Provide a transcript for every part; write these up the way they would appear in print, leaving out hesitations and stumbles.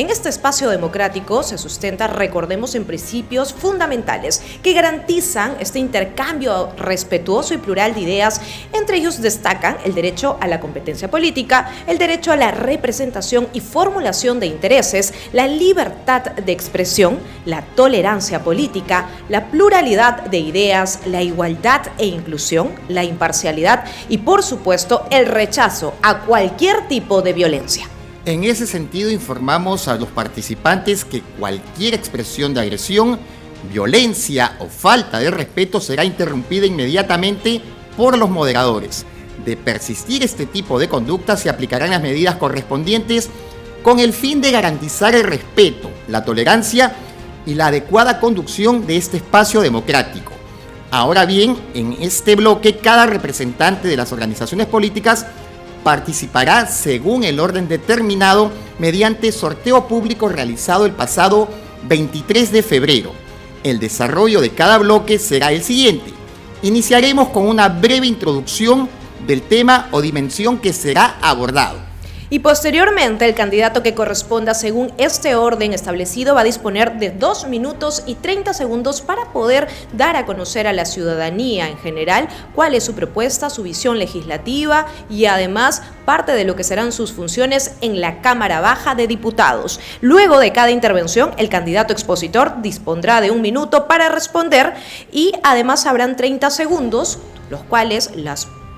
En este espacio democrático se sustenta, recordemos, en principios fundamentales que garantizan este intercambio respetuoso y plural de ideas. Entre ellos destacan el derecho a la competencia política, el derecho a la representación y formulación de intereses, la libertad de expresión, la tolerancia política, la pluralidad de ideas, la igualdad e inclusión, la imparcialidad y, por supuesto, el rechazo a cualquier tipo de violencia. En ese sentido, informamos a los participantes que cualquier expresión de agresión, violencia o falta de respeto será interrumpida inmediatamente por los moderadores. De persistir este tipo de conducta, se aplicarán las medidas correspondientes con el fin de garantizar el respeto, la tolerancia y la adecuada conducción de este espacio democrático. Ahora bien, en este bloque, cada representante de las organizaciones políticas participará según el orden determinado mediante sorteo público realizado el pasado 23 de febrero. El desarrollo de cada bloque será el siguiente. Iniciaremos con una breve introducción del tema o dimensión que será abordado. Y posteriormente, el candidato que corresponda según este orden establecido va a disponer de 2 minutos y 30 segundos para poder dar a conocer a la ciudadanía en general cuál es su propuesta, su visión legislativa y además parte de lo que serán sus funciones en la Cámara Baja de Diputados. Luego de cada intervención, el candidato expositor dispondrá de 1 minuto para responder y además habrán 30 segundos, los cuales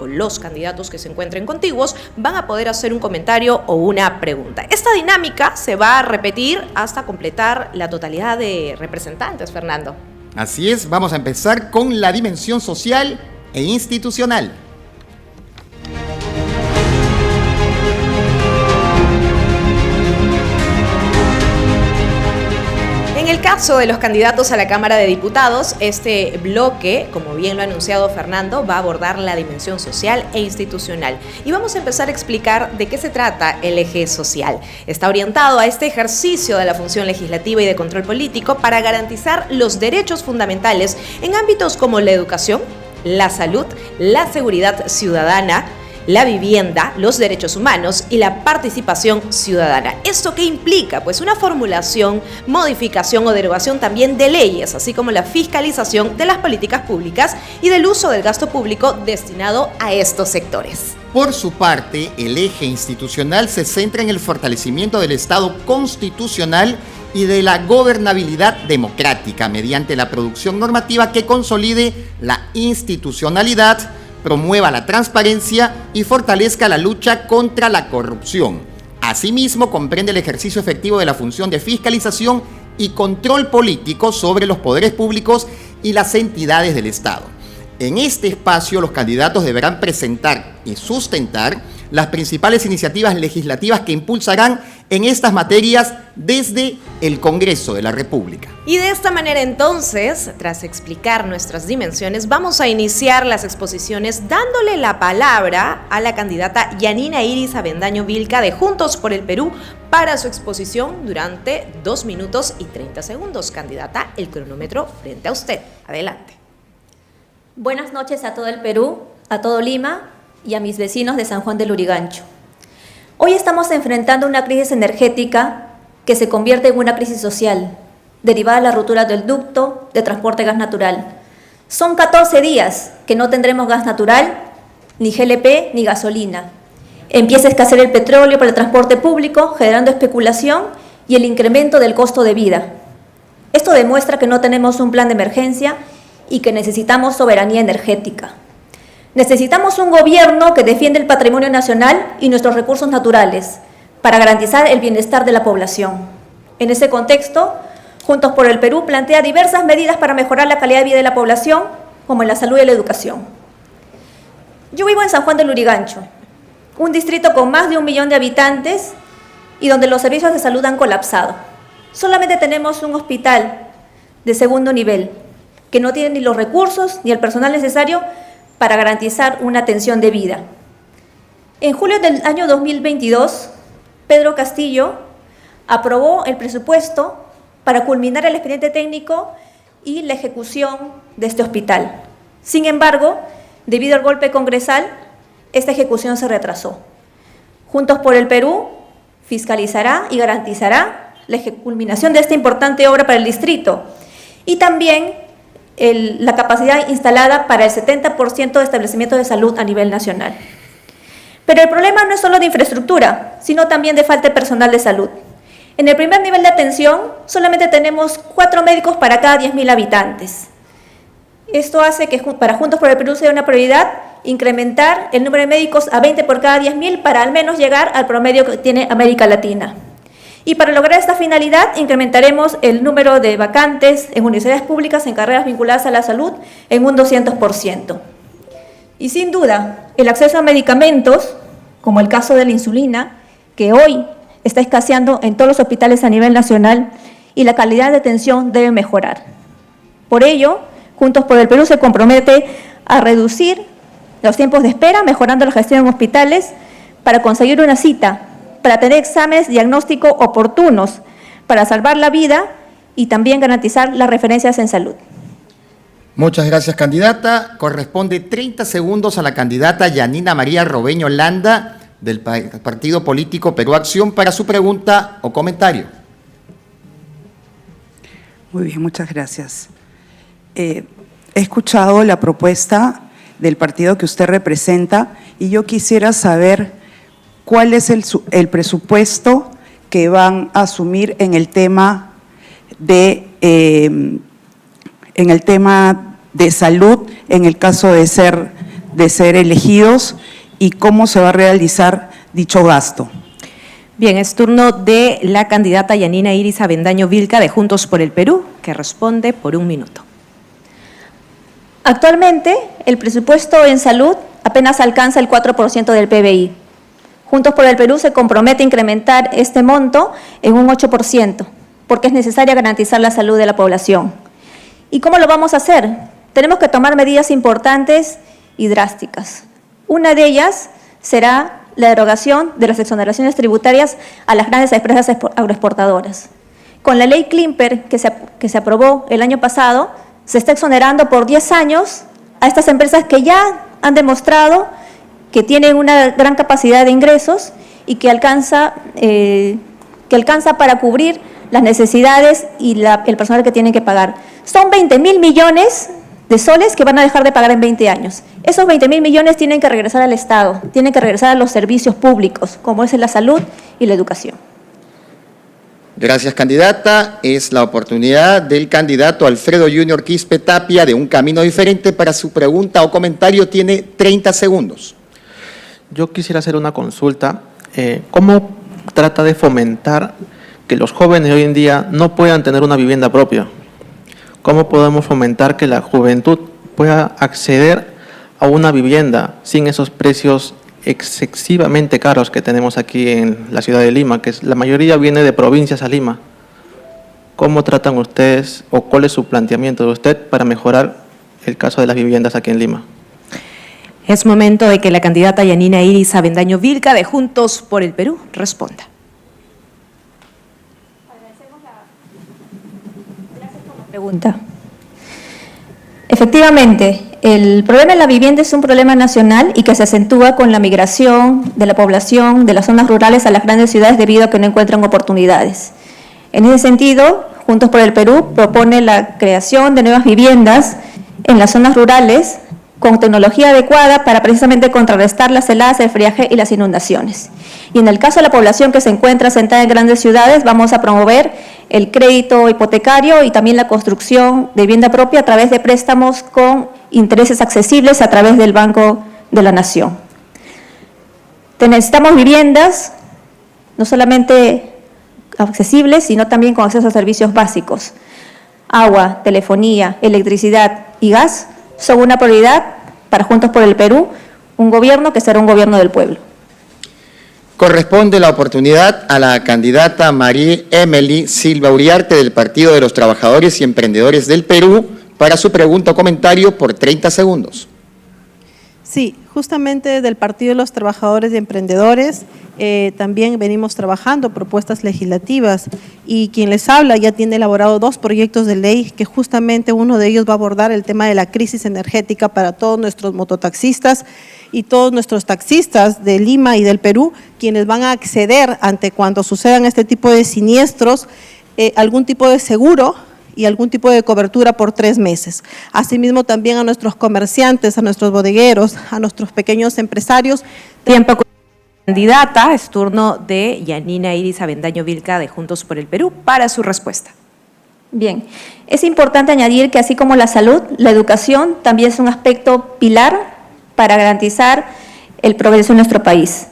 los candidatos que se encuentren contiguos van a poder hacer un comentario o una pregunta. Esta dinámica se va a repetir hasta completar la totalidad de representantes, Fernando. Así es, vamos a empezar con la dimensión social e institucional. En el caso de los candidatos a la Cámara de Diputados, este bloque, como bien lo ha anunciado Fernando, va a abordar la dimensión social e institucional. Y vamos a empezar a explicar de qué se trata el eje social. Está orientado a este ejercicio de la función legislativa y de control político para garantizar los derechos fundamentales en ámbitos como la educación, la salud, la seguridad ciudadana, la vivienda, los derechos humanos y la participación ciudadana. ¿Esto qué implica? Pues una formulación, modificación o derogación también de leyes, así como la fiscalización de las políticas públicas y del uso del gasto público destinado a estos sectores. Por su parte, el eje institucional se centra en el fortalecimiento del Estado constitucional y de la gobernabilidad democrática mediante la producción normativa que consolide la institucionalidad, promueva la transparencia y fortalezca la lucha contra la corrupción. Asimismo, comprende el ejercicio efectivo de la función de fiscalización y control político sobre los poderes públicos y las entidades del Estado. En este espacio, los candidatos deberán presentar y sustentar las principales iniciativas legislativas que impulsarán en estas materias desde el Congreso de la República. Y de esta manera entonces, tras explicar nuestras dimensiones, vamos a iniciar las exposiciones dándole la palabra a la candidata Yanina Iris Avendaño Vilca de Juntos por el Perú para su exposición durante 2 minutos y 30 segundos. Candidata, el cronómetro frente a usted. Adelante. Buenas noches a todo el Perú, a todo Lima y a mis vecinos de San Juan del Lurigancho. Hoy estamos enfrentando una crisis energética que se convierte en una crisis social, derivada de la ruptura del ducto de transporte de gas natural. Son 14 días que no tendremos gas natural, ni GLP, ni gasolina. Empieza a escasear el petróleo para el transporte público, generando especulación y el incremento del costo de vida. Esto demuestra que no tenemos un plan de emergencia y que necesitamos soberanía energética. Necesitamos un gobierno que defienda el patrimonio nacional y nuestros recursos naturales para garantizar el bienestar de la población. En ese contexto, Juntos por el Perú plantea diversas medidas para mejorar la calidad de vida de la población, como en la salud y la educación. Yo vivo en San Juan del Lurigancho, un distrito con más de 1 millón de habitantes y donde los servicios de salud han colapsado. Solamente tenemos un hospital de segundo nivel que no tiene ni los recursos ni el personal necesario para garantizar una atención debida. En julio del año 2022, Pedro Castillo aprobó el presupuesto para culminar el expediente técnico y la ejecución de este hospital. Sin embargo, debido al golpe congresal, esta ejecución se retrasó. Juntos por el Perú fiscalizará y garantizará la culminación de esta importante obra para el distrito y también la capacidad instalada para el 70% de establecimientos de salud a nivel nacional. Pero el problema no es solo de infraestructura, sino también de falta de personal de salud. En el primer nivel de atención solamente tenemos 4 médicos para cada 10.000 habitantes. Esto hace que para Juntos por el Perú sea una prioridad incrementar el número de médicos a 20 por cada 10.000 para al menos llegar al promedio que tiene América Latina. Y para lograr esta finalidad incrementaremos el número de vacantes en universidades públicas en carreras vinculadas a la salud en un 200%. Y sin duda, el acceso a medicamentos, como el caso de la insulina, que hoy está escaseando en todos los hospitales a nivel nacional, y la calidad de atención debe mejorar. Por ello, Juntos por el Perú se compromete a reducir los tiempos de espera, mejorando la gestión en hospitales, para conseguir una cita, para tener exámenes diagnósticos oportunos, para salvar la vida y también garantizar las referencias en salud. Muchas gracias, candidata. Corresponde 30 segundos a la candidata Yanina María Robeño Landa, del partido político Perú Acción, para su pregunta o comentario. Muy bien, muchas gracias. He escuchado la propuesta del partido que usted representa y yo quisiera saber cuál es el presupuesto que van a asumir en el tema de salud, en el caso de ser elegidos, y cómo se va a realizar dicho gasto. Bien, es turno de la candidata Yanina Iris Avendaño Vilca de Juntos por el Perú, que responde por 1 minuto. Actualmente, el presupuesto en salud apenas alcanza el 4% del PBI. Juntos por el Perú se compromete a incrementar este monto en un 8%, porque es necesario garantizar la salud de la población. ¿Y cómo lo vamos a hacer? Tenemos que tomar medidas importantes y drásticas. Una de ellas será la derogación de las exoneraciones tributarias a las grandes empresas agroexportadoras. Con la ley Klimper que se aprobó el año pasado, se está exonerando por 10 años a estas empresas que ya han demostrado que tienen una gran capacidad de ingresos y que alcanza para cubrir las necesidades y el personal que tienen que pagar. Son 20.000 millones de soles que van a dejar de pagar en 20 años. Esos 20.000 millones tienen que regresar al Estado, tienen que regresar a los servicios públicos, como es la salud y la educación. Gracias, candidata. Es la oportunidad del candidato Alfredo Junior Quispe Tapia, de Un Camino Diferente. Para su pregunta o comentario tiene 30 segundos. Yo quisiera hacer una consulta. ¿Cómo trata de fomentar que los jóvenes hoy en día no puedan tener una vivienda propia? ¿Cómo podemos fomentar que la juventud pueda acceder a una vivienda sin esos precios excesivamente caros que tenemos aquí en la ciudad de Lima, que la mayoría viene de provincias a Lima? ¿Cómo tratan ustedes o cuál es su planteamiento de usted para mejorar el caso de las viviendas aquí en Lima? Es momento de que la candidata Yanina Iris Avendaño Vilca de Juntos por el Perú responda. Pregunta. Efectivamente, el problema de la vivienda es un problema nacional y que se acentúa con la migración de la población de las zonas rurales a las grandes ciudades debido a que no encuentran oportunidades. En ese sentido, Juntos por el Perú propone la creación de nuevas viviendas en las zonas rurales con tecnología adecuada para precisamente contrarrestar las heladas, el friaje y las inundaciones. Y en el caso de la población que se encuentra asentada en grandes ciudades, vamos a promover el crédito hipotecario y también la construcción de vivienda propia a través de préstamos con intereses accesibles a través del Banco de la Nación. Necesitamos viviendas no solamente accesibles, sino también con acceso a servicios básicos. Agua, telefonía, electricidad y gas son una prioridad para Juntos por el Perú, un gobierno que será un gobierno del pueblo. Corresponde la oportunidad a la candidata María Emily Silva Uriarte, del Partido de los Trabajadores y Emprendedores del Perú, para su pregunta o comentario por 30 segundos. Sí, justamente del Partido de los Trabajadores y Emprendedores también venimos trabajando propuestas legislativas y quien les habla ya tiene elaborado 2 proyectos de ley que justamente uno de ellos va a abordar el tema de la crisis energética para todos nuestros mototaxistas y todos nuestros taxistas de Lima y del Perú, quienes van a acceder ante cuando sucedan este tipo de siniestros, algún tipo de seguro y algún tipo de cobertura por 3 meses. Asimismo, también a nuestros comerciantes, a nuestros bodegueros, a nuestros pequeños empresarios. Tiempo. Candidata, es turno de Yanina Iris Avendaño Vilca de Juntos por el Perú para su respuesta. Bien, es importante añadir que así como la salud, la educación también es un aspecto pilar para garantizar el progreso en nuestro país.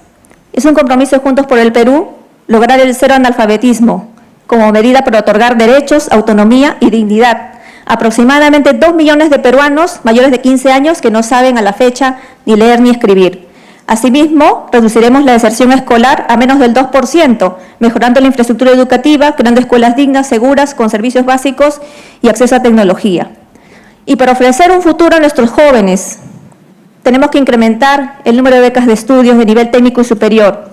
Es un compromiso de Juntos por el Perú lograr el cero analfabetismo como medida para otorgar derechos, autonomía y dignidad. Aproximadamente 2 millones de peruanos mayores de 15 años que no saben a la fecha ni leer ni escribir. Asimismo, reduciremos la deserción escolar a menos del 2%, mejorando la infraestructura educativa, creando escuelas dignas, seguras, con servicios básicos y acceso a tecnología. Y para ofrecer un futuro a nuestros jóvenes, tenemos que incrementar el número de becas de estudios de nivel técnico y superior.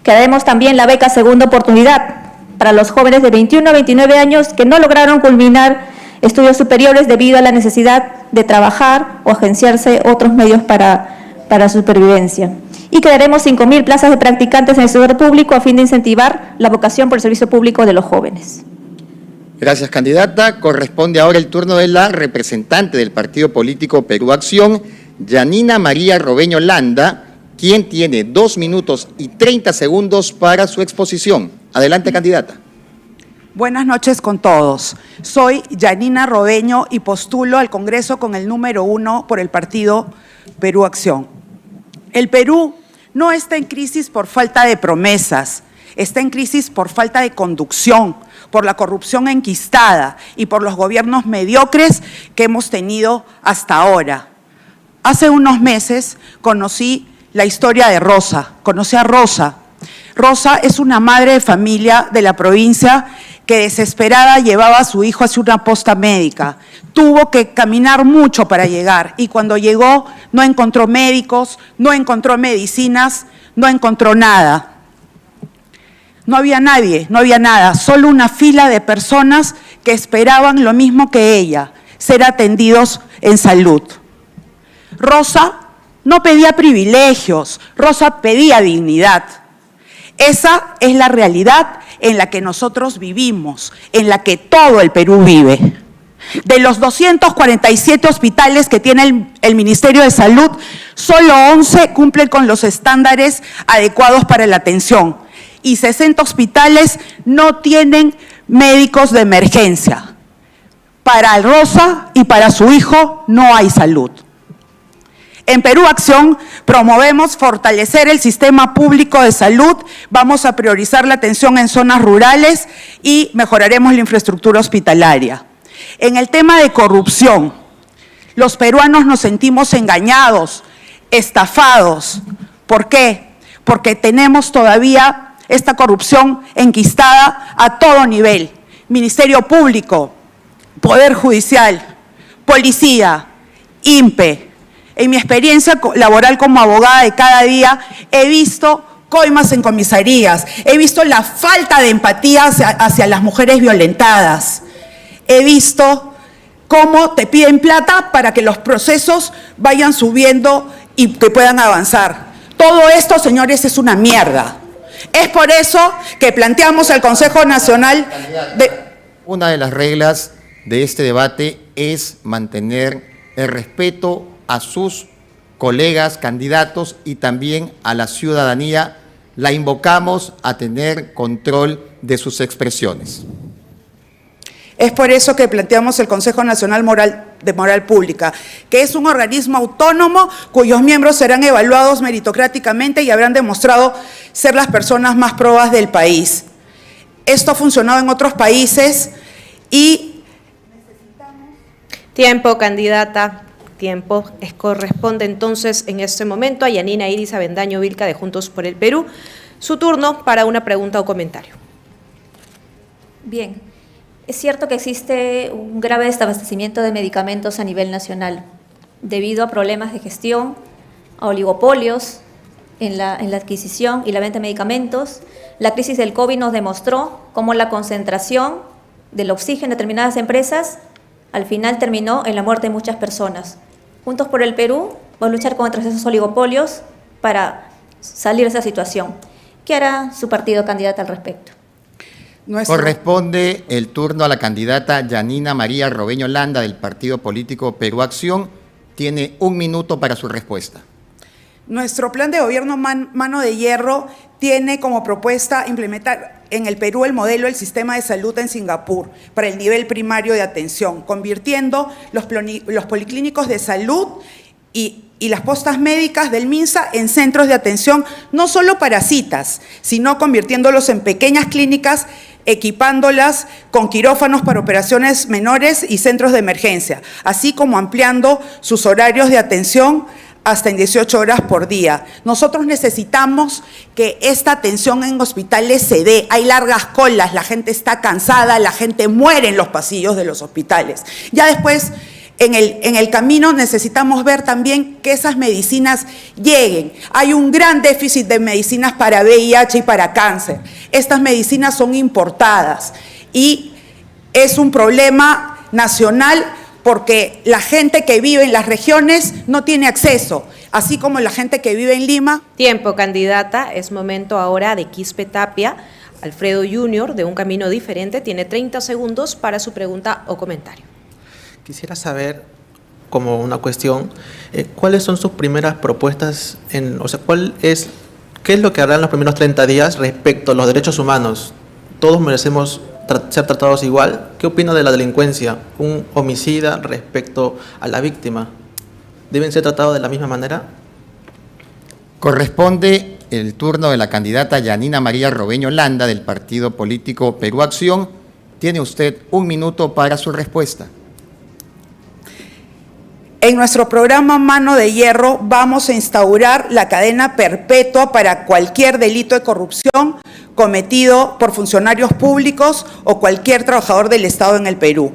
Crearemos también la beca Segunda Oportunidad para los jóvenes de 21 a 29 años que no lograron culminar estudios superiores debido a la necesidad de trabajar o agenciarse otros medios para supervivencia. Y crearemos 5.000 plazas de practicantes en el sector público a fin de incentivar la vocación por el servicio público de los jóvenes. Gracias, candidata. Corresponde ahora el turno de la representante del partido político Perú Acción, Yanina María Robeño Landa, quien tiene 2 minutos y 30 segundos para su exposición. Adelante, candidata. Buenas noches con todos. Soy Yanina Robeño y postulo al Congreso con el número 1 por el partido Perú Acción. El Perú no está en crisis por falta de promesas, está en crisis por falta de conducción, por la corrupción enquistada y por los gobiernos mediocres que hemos tenido hasta ahora. Hace unos meses conocí la historia de Rosa, conocí a Rosa. Rosa es una madre de familia de la provincia que desesperada llevaba a su hijo hacia una posta médica. Tuvo que caminar mucho para llegar y cuando llegó no encontró médicos, no encontró medicinas, no encontró nada. No había nadie, no había nada, solo una fila de personas que esperaban lo mismo que ella, ser atendidos en salud. Rosa no pedía privilegios, Rosa pedía dignidad. Esa es la realidad en la que nosotros vivimos, en la que todo el Perú vive. De los 247 hospitales que tiene el Ministerio de Salud, solo 11 cumplen con los estándares adecuados para la atención y 60 hospitales no tienen médicos de emergencia. Para Rosa y para su hijo no hay salud. En Perú Acción promovemos fortalecer el sistema público de salud, vamos a priorizar la atención en zonas rurales y mejoraremos la infraestructura hospitalaria. En el tema de corrupción, los peruanos nos sentimos engañados, estafados. ¿Por qué? Porque tenemos todavía esta corrupción enquistada a todo nivel. Ministerio Público, Poder Judicial, Policía, INPE. En mi experiencia laboral como abogada de cada día, he visto coimas en comisarías, he visto la falta de empatía hacia las mujeres violentadas, he visto cómo te piden plata para que los procesos vayan subiendo y que puedan avanzar. Todo esto, señores, es una mierda. Es por eso que planteamos al Consejo Nacional de... Una de las reglas de este debate es mantener el respeto a sus colegas candidatos y también a la ciudadanía. La invocamos a tener control de sus expresiones. Es por eso que planteamos el Consejo Nacional de Moral Pública, que es un organismo autónomo cuyos miembros serán evaluados meritocráticamente y habrán demostrado ser las personas más probadas del país. Esto ha funcionado en otros países y... Tiempo, candidata. Tiempo. Corresponde entonces en este momento a Yanina Iris Avendaño Vilca de Juntos por el Perú. Su turno para una pregunta o comentario. Bien, es cierto que existe un grave desabastecimiento de medicamentos a nivel nacional debido a problemas de gestión, a oligopolios en la adquisición y la venta de medicamentos. La crisis del COVID nos demostró cómo la concentración del oxígeno en determinadas empresas al final terminó en la muerte de muchas personas. Juntos por el Perú va a luchar contra esos oligopolios para salir de esa situación. ¿Qué hará su partido, candidata, al respecto? Corresponde el turno a la candidata Yanina María Robeño Landa del partido político Perú Acción. Tiene 1 minuto para su respuesta. Nuestro plan de gobierno Mano de Hierro tiene como propuesta implementar en el Perú el modelo del sistema de salud en Singapur para el nivel primario de atención, convirtiendo los policlínicos de salud y las postas médicas del MINSA en centros de atención, no solo para citas, sino convirtiéndolos en pequeñas clínicas, equipándolas con quirófanos para operaciones menores y centros de emergencia, así como ampliando sus horarios de atención hasta en 18 horas por día. Nosotros necesitamos que esta atención en hospitales se dé. Hay largas colas, la gente está cansada, la gente muere en los pasillos de los hospitales. Ya después, en el camino necesitamos ver también que esas medicinas lleguen. Hay un gran déficit de medicinas para VIH y para cáncer. Estas medicinas son importadas y es un problema nacional porque la gente que vive en las regiones no tiene acceso, así como la gente que vive en Lima. Tiempo, candidata. Es momento ahora de Quispe Tapia. Alfredo Junior, de Un Camino Diferente, tiene 30 segundos para su pregunta o comentario. Quisiera saber, como una cuestión, ¿cuáles son sus primeras propuestas? ¿Qué es lo que harán en los primeros 30 días respecto a los derechos humanos? Todos merecemos ser tratados igual. ¿Qué opina de la delincuencia? Un homicida respecto a la víctima, ¿deben ser tratados de la misma manera? Corresponde el turno de la candidata Yanina María Robeño Landa del partido político Perú Acción. Tiene usted 1 minuto para su respuesta. En nuestro programa Mano de Hierro vamos a instaurar la cadena perpetua para cualquier delito de corrupción cometido por funcionarios públicos o cualquier trabajador del Estado en el Perú.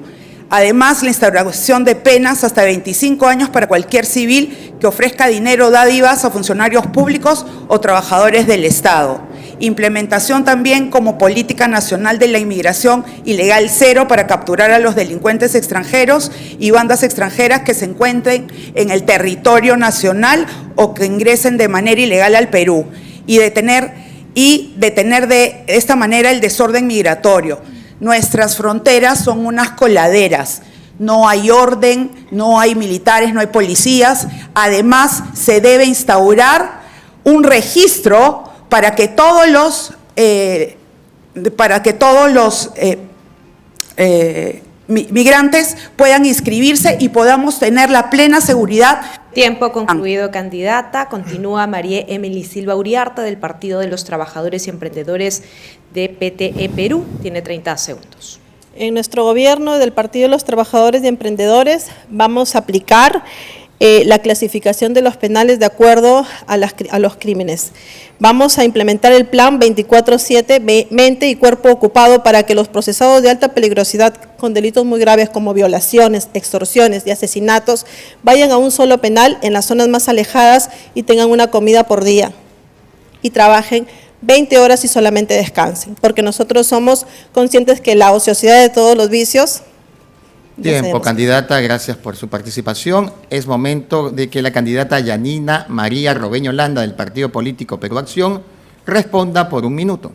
Además, la instauración de penas hasta 25 años para cualquier civil que ofrezca dinero o dádivas a funcionarios públicos o trabajadores del Estado. Implementación también como política nacional de la inmigración ilegal cero para capturar a los delincuentes extranjeros y bandas extranjeras que se encuentren en el territorio nacional o que ingresen de manera ilegal al Perú y detener de esta manera el desorden migratorio. Nuestras fronteras son unas coladeras, no hay orden, no hay militares, no hay policías. Además, se debe instaurar un registro para que todos los migrantes puedan inscribirse y podamos tener la plena seguridad. Tiempo concluido, candidata. Continúa María Emily Silva Uriarte del Partido de los Trabajadores y Emprendedores de PTE Perú. Tiene 30 segundos. En nuestro gobierno del Partido de los Trabajadores y Emprendedores vamos a aplicar la clasificación de los penales de acuerdo a los crímenes. Vamos a implementar el plan 24/7, mente y cuerpo ocupado, para que los procesados de alta peligrosidad con delitos muy graves como violaciones, extorsiones y asesinatos vayan a un solo penal en las zonas más alejadas y tengan una comida por día y trabajen 20 horas y solamente descansen, porque nosotros somos conscientes que la ociosidad de todos los vicios. Tiempo, candidata, gracias por su participación. Es momento de que la candidata Yanina María Robeño Landa del partido político Perú Acción responda por 1 minuto.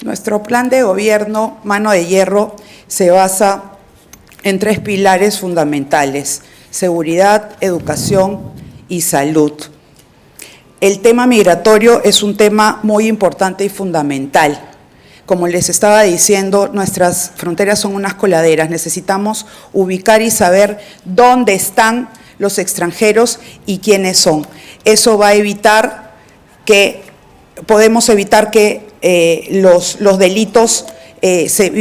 Nuestro plan de gobierno Mano de Hierro se basa en 3 pilares fundamentales: seguridad, educación y salud. El tema migratorio es un tema muy importante y fundamental. Como les estaba diciendo, nuestras fronteras son unas coladeras. Necesitamos ubicar y saber dónde están los extranjeros y quiénes son. Eso va a evitar podemos evitar que los delitos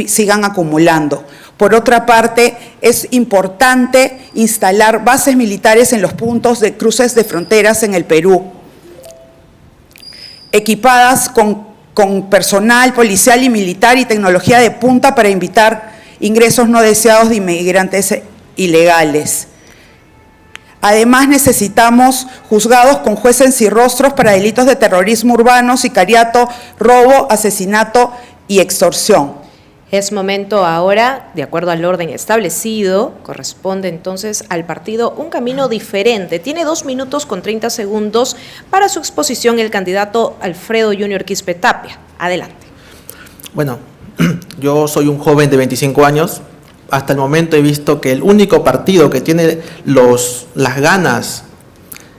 sigan acumulando. Por otra parte, es importante instalar bases militares en los puntos de cruces de fronteras en el Perú, equipadas con personal policial y militar y tecnología de punta para evitar ingresos no deseados de inmigrantes ilegales. Además, necesitamos juzgados con jueces sin rostros para delitos de terrorismo urbano, sicariato, robo, asesinato y extorsión. Es momento ahora, de acuerdo al orden establecido, corresponde entonces al partido Un Camino Diferente. Tiene 2 minutos con 30 segundos para su exposición el candidato Alfredo Junior Quispe Tapia. Adelante. Bueno, yo soy un joven de 25 años. Hasta el momento he visto que el único partido que tiene las ganas,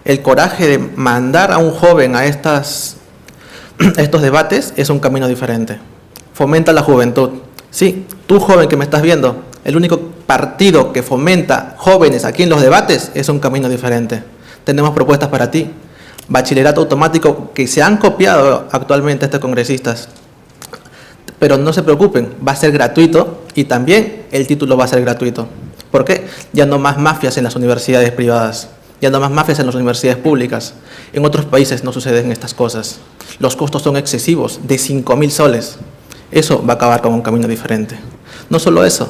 el coraje de mandar a un joven a estos debates es Un Camino Diferente. Fomenta la juventud. Sí, tú joven que me estás viendo, el único partido que fomenta jóvenes aquí en los debates es Un Camino Diferente. Tenemos propuestas para ti. Bachillerato automático que se han copiado actualmente estos congresistas. Pero no se preocupen, va a ser gratuito y también el título va a ser gratuito. ¿Por qué? Ya no más mafias en las universidades privadas, ya no más mafias en las universidades públicas. En otros países no suceden estas cosas. Los costos son excesivos, de 5.000 soles. Eso va a acabar con Un Camino Diferente. No solo eso,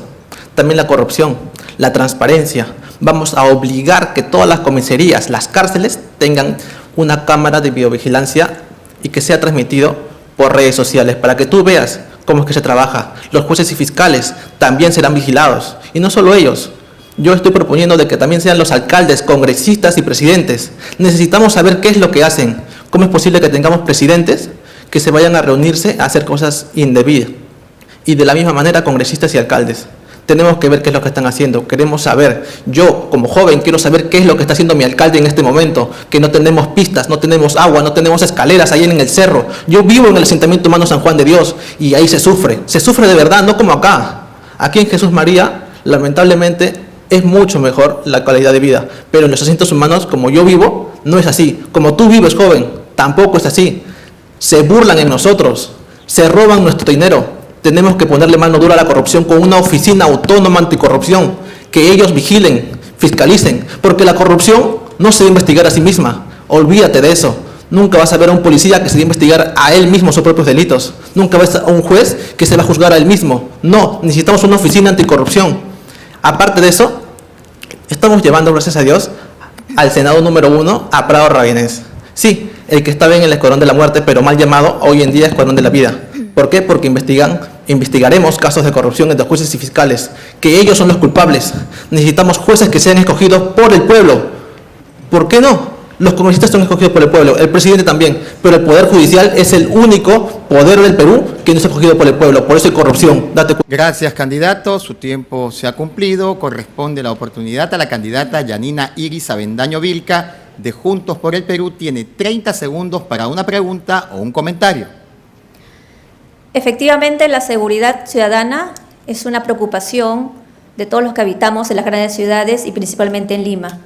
también la corrupción, la transparencia. Vamos a obligar que todas las comisarías, las cárceles, tengan una cámara de videovigilancia y que sea transmitido por redes sociales para que tú veas cómo es que se trabaja. Los jueces y fiscales también serán vigilados. Y no solo ellos. Yo estoy proponiendo de que también sean los alcaldes, congresistas y presidentes. Necesitamos saber qué es lo que hacen. ¿Cómo es posible que tengamos presidentes que se vayan a reunirse a hacer cosas indebidas? Y de la misma manera congresistas y alcaldes. Tenemos que ver qué es lo que están haciendo, queremos saber. Yo, como joven, quiero saber qué es lo que está haciendo mi alcalde en este momento, que no tenemos pistas, no tenemos agua, no tenemos escaleras ahí en el cerro. Yo vivo en el asentamiento humano San Juan de Dios y ahí se sufre de verdad, no como acá. Aquí en Jesús María, lamentablemente, es mucho mejor la calidad de vida, pero en los asentamientos humanos, como yo vivo, no es así. Como tú vives, joven, tampoco es así. Se burlan en nosotros, se roban nuestro dinero. Tenemos que ponerle mano dura a la corrupción con una oficina autónoma anticorrupción, que ellos vigilen, fiscalicen, porque la corrupción no se debe investigar a sí misma. Olvídate de eso. Nunca vas a ver a un policía que se debe investigar a él mismo sus propios delitos. Nunca vas a un juez que se va a juzgar a él mismo. No, necesitamos una oficina anticorrupción. Aparte de eso, estamos llevando, gracias a Dios, al Senado número 1 a Prado Rabanés. Sí, el que estaba en el escuadrón de la muerte, pero mal llamado, hoy en día escuadrón de la vida. ¿Por qué? Porque investigaremos casos de corrupción entre jueces y fiscales, que ellos son los culpables. Necesitamos jueces que sean escogidos por el pueblo. ¿Por qué no? Los congresistas son escogidos por el pueblo, el presidente también, pero el Poder Judicial es el único poder del Perú que no es escogido por el pueblo, por eso hay corrupción. Date cuenta. Gracias, candidato. Su tiempo se ha cumplido. Corresponde la oportunidad a la candidata Yanina Iris Avendaño Vilca, de Juntos por el Perú. Tiene 30 segundos para una pregunta o un comentario. Efectivamente, la seguridad ciudadana es una preocupación de todos los que habitamos en las grandes ciudades y principalmente en Lima.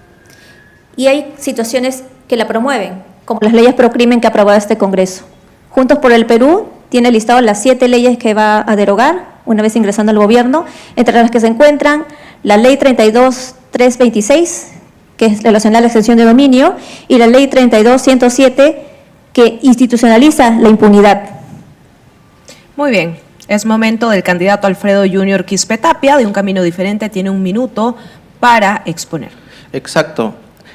Y hay situaciones que la promueven, como las leyes pro crimen que ha aprobado este Congreso. Juntos por el Perú tiene listado las 7 leyes que va a derogar una vez ingresando al gobierno, entre las que se encuentran la Ley 32.326, que es relacionada a la extensión de dominio, y la Ley 32.107, que institucionaliza la impunidad. Muy bien, es momento del candidato Alfredo Junior Quispe Tapia, de Un Camino Diferente. Tiene 1 minuto para exponer. Exacto.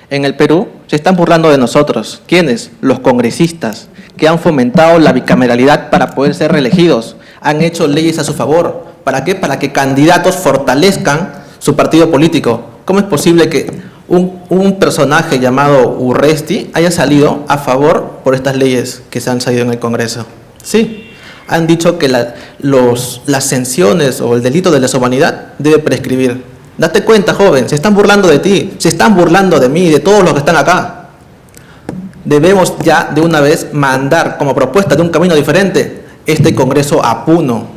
En el Perú se están burlando de nosotros. ¿Quiénes? Los congresistas, que han fomentado la bicameralidad para poder ser reelegidos. Han hecho leyes a su favor. ¿Para qué? Para que candidatos fortalezcan su partido político. ¿Cómo es posible que un personaje llamado Urresti haya salido a favor por estas leyes que se han salido en el Congreso? Sí. Han dicho que las sanciones o el delito de lesa humanidad debe prescribir. Date cuenta, joven, se están burlando de ti, se están burlando de mí, de todos los que están acá. Debemos ya de una vez mandar como propuesta de Un Camino Diferente este Congreso a Puno,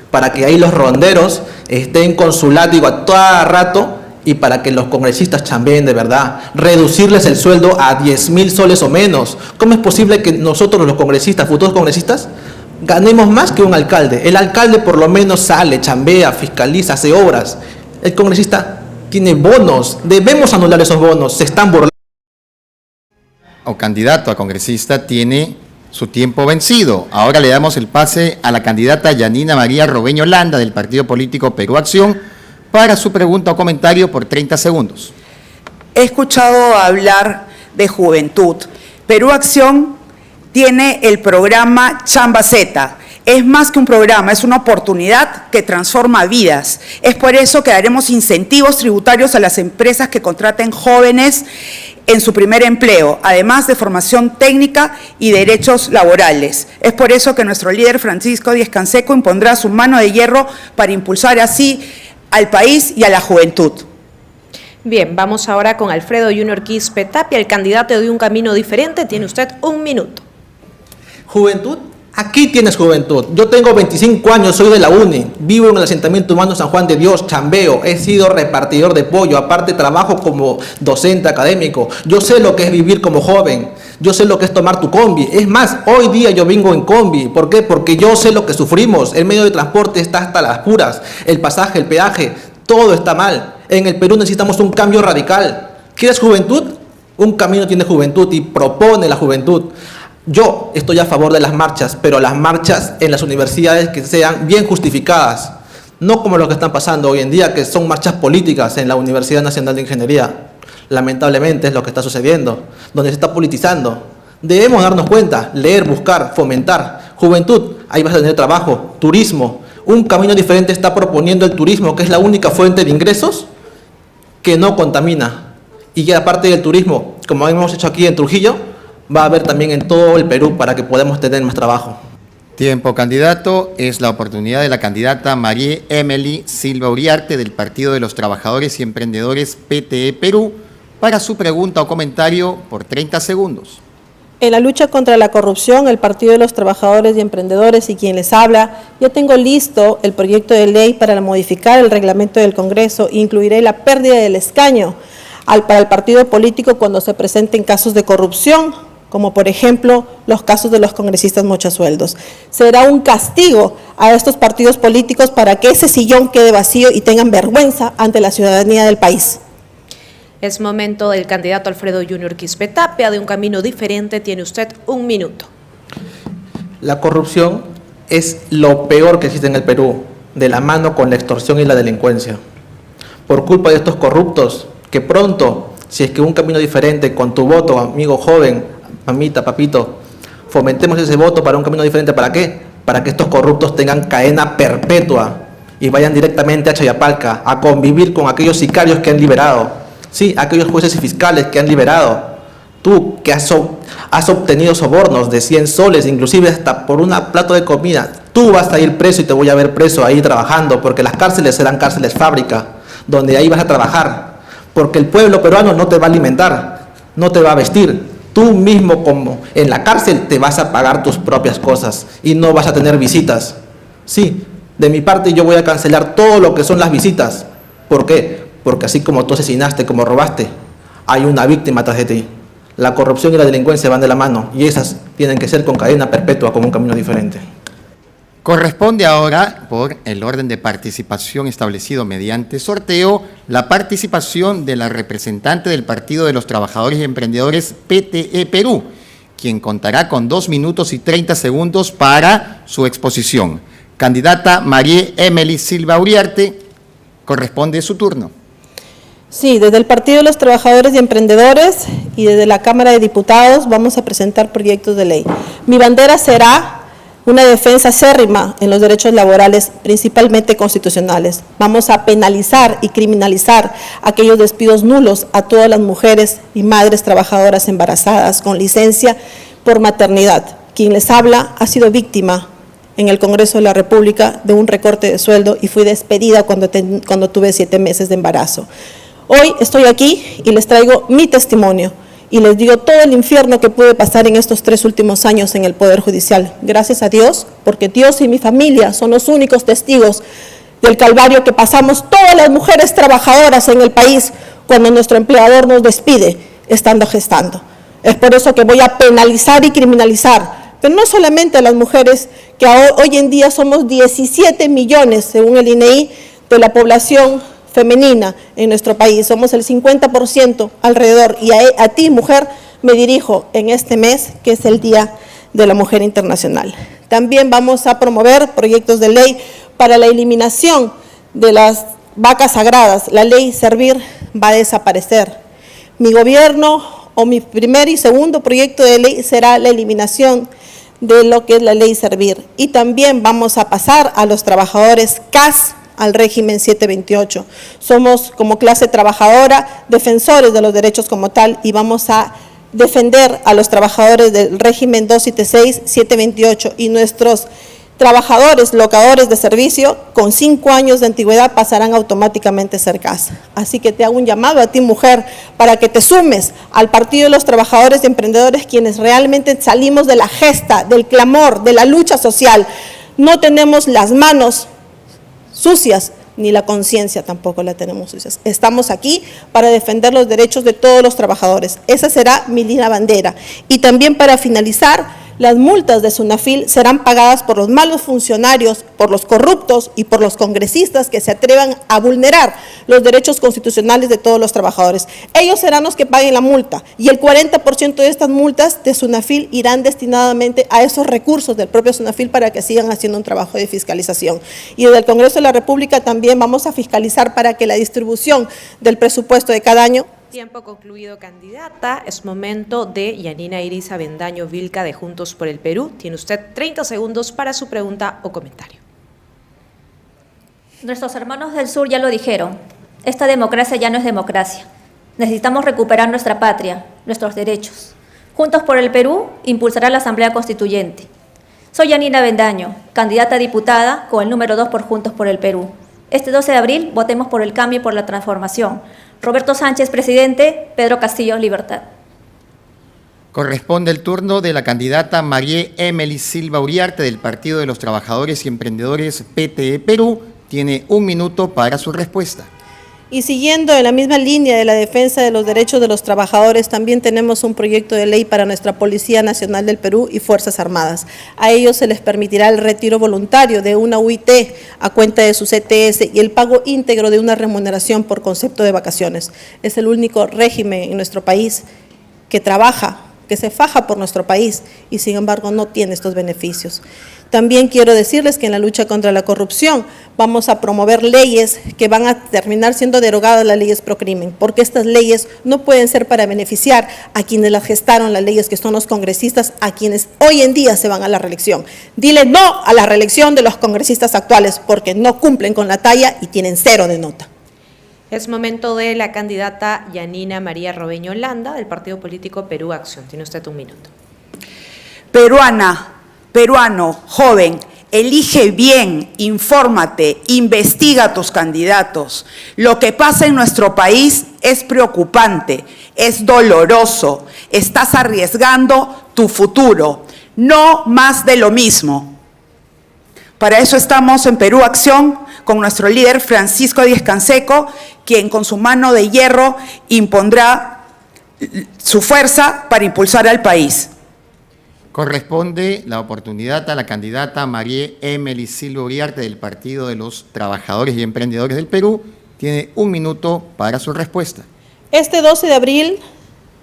para que ahí los ronderos estén con su látigo a todo rato y para que los congresistas chambeen de verdad. Reducirles el sueldo a 10.000 soles o menos. ¿Cómo es posible que nosotros los congresistas, futuros congresistas, ganemos más que un alcalde? El alcalde por lo menos sale, chambea, fiscaliza, hace obras. El congresista tiene bonos. Debemos anular esos bonos. Se están burlando. O candidato a congresista tiene su tiempo vencido. Ahora le damos el pase a la candidata Yanina María Robeño Landa, del partido político Perú Acción, para su pregunta o comentario por 30 segundos. he escuchado hablar de juventud. Perú Acción tiene el programa Chamba Z. Es más que un programa, es una oportunidad que transforma vidas. Es por eso que daremos incentivos tributarios a las empresas que contraten jóvenes en su primer empleo, además de formación técnica y derechos laborales. Es por eso que nuestro líder Francisco Díez-Canseco impondrá su mano de hierro para impulsar así al país y a la juventud. Bien, vamos ahora con Alfredo Junior Quispe Tapia, el candidato de Un Camino Diferente. Tiene usted 1 minuto. ¿Juventud? Aquí tienes juventud. Yo tengo 25 años, soy de la UNI, vivo en el asentamiento humano San Juan de Dios, chambeo, he sido repartidor de pollo, aparte trabajo como docente académico. Yo sé lo que es vivir como joven, yo sé lo que es tomar tu combi. Es más, hoy día yo vengo en combi. ¿Por qué? Porque yo sé lo que sufrimos. El medio de transporte está hasta las puras, el pasaje, el peaje, todo está mal. En el Perú necesitamos un cambio radical. ¿Quieres juventud? Un Camino tiene juventud y propone la juventud. Yo estoy a favor de las marchas, pero las marchas en las universidades que sean bien justificadas, no como lo que están pasando hoy en día, que son marchas políticas en la Universidad Nacional de Ingeniería. Lamentablemente es lo que está sucediendo, donde se está politizando. Debemos darnos cuenta, leer, buscar, fomentar. Juventud, ahí vas a tener trabajo, turismo. Un Camino Diferente está proponiendo el turismo, que es la única fuente de ingresos que no contamina. Y que aparte del turismo, como hemos hecho aquí en Trujillo, va a haber también en todo el Perú para que podamos tener más trabajo. Tiempo, candidato. Es la oportunidad de la candidata María Emily Silva Uriarte del Partido de los Trabajadores y Emprendedores PTE Perú para su pregunta o comentario por 30 segundos. En la lucha contra la corrupción, el Partido de los Trabajadores y Emprendedores y quien les habla, yo tengo listo el proyecto de ley para modificar el reglamento del Congreso e incluiré la pérdida del escaño para el partido político cuando se presenten casos de corrupción, como por ejemplo los casos de los congresistas mochasueldos. Será un castigo a estos partidos políticos para que ese sillón quede vacío y tengan vergüenza ante la ciudadanía del país. Es momento del candidato Alfredo Junior Quispe Tapia de Un Camino Diferente. Tiene usted 1 minuto. La corrupción es lo peor que existe en el Perú, de la mano con la extorsión y la delincuencia. Por culpa de estos corruptos, que pronto, si es que Un Camino Diferente, con tu voto, amigo joven, mamita, papito, fomentemos ese voto para Un Camino Diferente. ¿Para qué? Para que estos corruptos tengan cadena perpetua y vayan directamente a Chayapalca a convivir con aquellos sicarios que han liberado. Sí, aquellos jueces y fiscales que han liberado. Tú que has obtenido sobornos de 100 soles, inclusive hasta por un plato de comida, tú vas a ir preso y te voy a ver preso ahí trabajando, porque las cárceles serán cárceles fábrica, donde ahí vas a trabajar, porque el pueblo peruano no te va a alimentar, no te va a vestir. Tú mismo, como en la cárcel, te vas a pagar tus propias cosas y no vas a tener visitas. Sí, de mi parte yo voy a cancelar todo lo que son las visitas. ¿Por qué? Porque así como tú asesinaste, como robaste, hay una víctima tras de ti. La corrupción y la delincuencia van de la mano y esas tienen que ser con cadena perpetua, como Un Camino Diferente. Corresponde ahora, por el orden de participación establecido mediante sorteo, la participación de la representante del Partido de los Trabajadores y Emprendedores PTE Perú, quien contará con 2 minutos y 30 segundos para su exposición. Candidata María Emily Silva Uriarte, corresponde su turno. Sí, desde el Partido de los Trabajadores y Emprendedores y desde la Cámara de Diputados vamos a presentar proyectos de ley. Mi bandera será una defensa acérrima en los derechos laborales, principalmente constitucionales. Vamos a penalizar y criminalizar aquellos despidos nulos a todas las mujeres y madres trabajadoras embarazadas con licencia por maternidad. Quien les habla ha sido víctima en el Congreso de la República de un recorte de sueldo y fui despedida cuando tuve 7 meses de embarazo. Hoy estoy aquí y les traigo mi testimonio y les digo todo el infierno que pude pasar en estos 3 últimos años en el Poder Judicial. Gracias a Dios, porque Dios y mi familia son los únicos testigos del calvario que pasamos todas las mujeres trabajadoras en el país cuando nuestro empleador nos despide estando gestando. Es por eso que voy a penalizar y criminalizar, pero no solamente a las mujeres, que hoy en día somos 17 millones, según el INEI, de la población femenina en nuestro país, somos el 50% alrededor, y a ti, mujer, me dirijo en este mes, que es el Día de la Mujer Internacional. También vamos a promover proyectos de ley para la eliminación de las vacas sagradas. La ley Servir va a desaparecer. Mi gobierno o mi primer y segundo proyecto de ley será la eliminación de lo que es la ley Servir. Y también vamos a pasar a los trabajadores CAS al régimen 728. Somos como clase trabajadora defensores de los derechos como tal y vamos a defender a los trabajadores del régimen 276, 728 y nuestros trabajadores, locadores de servicio con 5 años de antigüedad pasarán automáticamente a ser CAS. Así que te hago un llamado a ti, mujer, para que te sumes al Partido de los Trabajadores y Emprendedores, quienes realmente salimos de la gesta, del clamor, de la lucha social. No tenemos las manos sucias, ni la conciencia tampoco la tenemos sucias. Estamos aquí para defender los derechos de todos los trabajadores. Esa será mi línea bandera. Y también para finalizar, las multas de SUNAFIL serán pagadas por los malos funcionarios, por los corruptos y por los congresistas que se atrevan a vulnerar los derechos constitucionales de todos los trabajadores. Ellos serán los que paguen la multa y el 40% de estas multas de SUNAFIL irán destinadamente a esos recursos del propio SUNAFIL para que sigan haciendo un trabajo de fiscalización. Y desde el Congreso de la República también vamos a fiscalizar para que la distribución del presupuesto de cada año. Tiempo concluido, candidata. Es momento de Yanina Iris Avendaño Vilca de Juntos por el Perú. Tiene usted 30 segundos para su pregunta o comentario. Nuestros hermanos del sur ya lo dijeron, esta democracia ya no es democracia. Necesitamos recuperar nuestra patria, nuestros derechos. Juntos por el Perú impulsará la Asamblea Constituyente. Soy Yanina Avendaño, candidata a diputada con el número 2 por Juntos por el Perú. Este 12 de abril votemos por el cambio y por la transformación. Roberto Sánchez, presidente. Pedro Castillo, libertad. Corresponde el turno de la candidata María Emily Silva Uriarte del Partido de los Trabajadores y Emprendedores PTE Perú. Tiene 1 minuto para su respuesta. Y siguiendo en la misma línea de la defensa de los derechos de los trabajadores, también tenemos un proyecto de ley para nuestra Policía Nacional del Perú y Fuerzas Armadas. A ellos se les permitirá el retiro voluntario de una UIT a cuenta de su CTS y el pago íntegro de una remuneración por concepto de vacaciones. Es el único régimen en nuestro país que trabaja, que se faja por nuestro país y sin embargo no tiene estos beneficios. También quiero decirles que en la lucha contra la corrupción vamos a promover leyes que van a terminar siendo derogadas las leyes pro crimen, porque estas leyes no pueden ser para beneficiar a quienes las gestaron las leyes, que son los congresistas, a quienes hoy en día se van a la reelección. Dile no a la reelección de los congresistas actuales, porque no cumplen con la talla y tienen 0 de nota. Es momento de la candidata Yanina María Robeño Landa del partido político Perú Acción. Tiene usted 1 minuto. Peruana, peruano, joven, elige bien, infórmate, investiga a tus candidatos. Lo que pasa en nuestro país es preocupante, es doloroso. Estás arriesgando tu futuro. No más de lo mismo. Para eso estamos en Perú Acción con nuestro líder Francisco Díez-Canseco, quien con su mano de hierro impondrá su fuerza para impulsar al país. Corresponde la oportunidad a la candidata María Emily Silva Uriarte del Partido de los Trabajadores y Emprendedores del Perú. Tiene 1 minuto para su respuesta. Este 12 de abril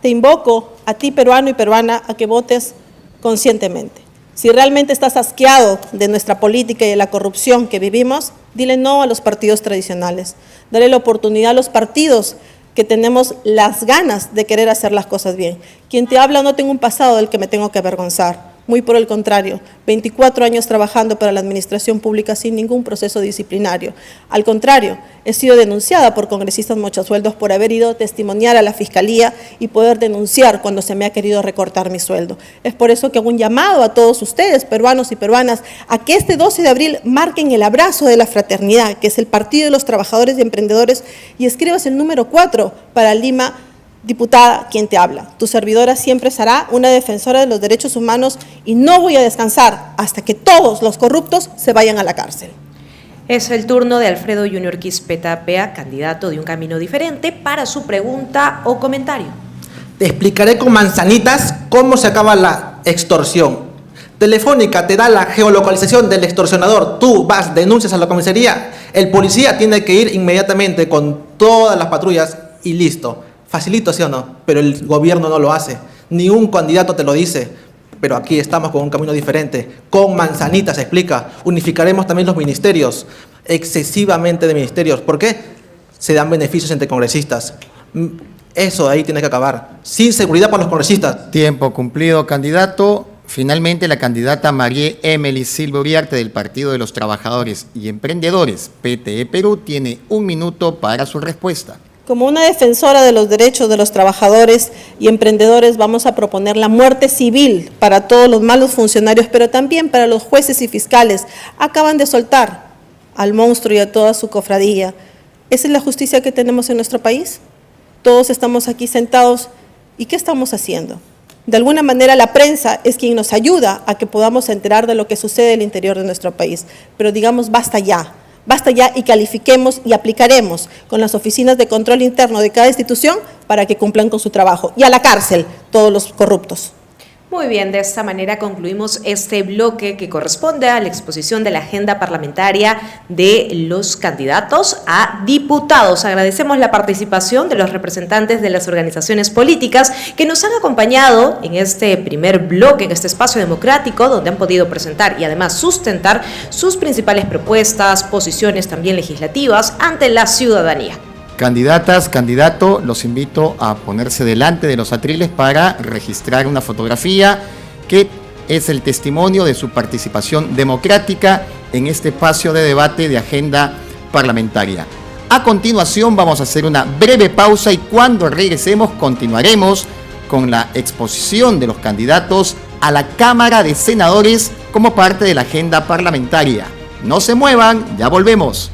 te invoco a ti, peruano y peruana, a que votes conscientemente. Si realmente estás asqueado de nuestra política y de la corrupción que vivimos, dile no a los partidos tradicionales. Dale la oportunidad a los partidos que tenemos las ganas de querer hacer las cosas bien. Quien te habla no tengo un pasado del que me tengo que avergonzar. Muy por el contrario, 24 años trabajando para la administración pública sin ningún proceso disciplinario. Al contrario, he sido denunciada por congresistas mochasueldos por haber ido a testimoniar a la Fiscalía y poder denunciar cuando se me ha querido recortar mi sueldo. Es por eso que hago un llamado a todos ustedes, peruanos y peruanas, a que este 12 de abril marquen el abrazo de la fraternidad, que es el Partido de los Trabajadores y Emprendedores, y escribas el número 4 para Lima. Diputada, quien te habla. Tu servidora siempre será una defensora de los derechos humanos y no voy a descansar hasta que todos los corruptos se vayan a la cárcel. Es el turno de Alfredo Junior Quispetapea, candidato de Un Camino Diferente, para su pregunta o comentario. Te explicaré con manzanitas cómo se acaba la extorsión. Telefónica te da la geolocalización del extorsionador. Tú vas, denuncias a la comisaría. El policía tiene que ir inmediatamente con todas las patrullas y listo. Facilito, ¿sí o no? Pero el gobierno no lo hace. Ni un candidato te lo dice. Pero aquí estamos con Un Camino Diferente. Con manzanitas, se explica. Unificaremos también los ministerios. Excesivamente de ministerios. ¿Por qué? Se dan beneficios entre congresistas. Eso de ahí tiene que acabar. Sin seguridad para los congresistas. Tiempo cumplido, candidato. Finalmente, la candidata María Emily Silva Uriarte del Partido de los Trabajadores y Emprendedores, PTE Perú, tiene 1 minuto para su respuesta. Como una defensora de los derechos de los trabajadores y emprendedores, vamos a proponer la muerte civil para todos los malos funcionarios, pero también para los jueces y fiscales. Acaban de soltar al monstruo y a toda su cofradía. ¿Esa es la justicia que tenemos en nuestro país? Todos estamos aquí sentados. ¿Y qué estamos haciendo? De alguna manera la prensa es quien nos ayuda a que podamos enterar de lo que sucede en el interior de nuestro país. Pero digamos, basta ya y califiquemos y aplicaremos con las oficinas de control interno de cada institución para que cumplan con su trabajo. Y a la cárcel todos los corruptos. Muy bien, de esta manera concluimos este bloque que corresponde a la exposición de la agenda parlamentaria de los candidatos a diputados. Agradecemos la participación de los representantes de las organizaciones políticas que nos han acompañado en este primer bloque, en este espacio democrático, donde han podido presentar y además sustentar sus principales propuestas, posiciones también legislativas ante la ciudadanía. Candidatas, candidato, los invito a ponerse delante de los atriles para registrar una fotografía que es el testimonio de su participación democrática en este espacio de debate de agenda parlamentaria. A continuación vamos a hacer una breve pausa y cuando regresemos continuaremos con la exposición de los candidatos a la Cámara de Senadores como parte de la agenda parlamentaria. No se muevan, ya volvemos.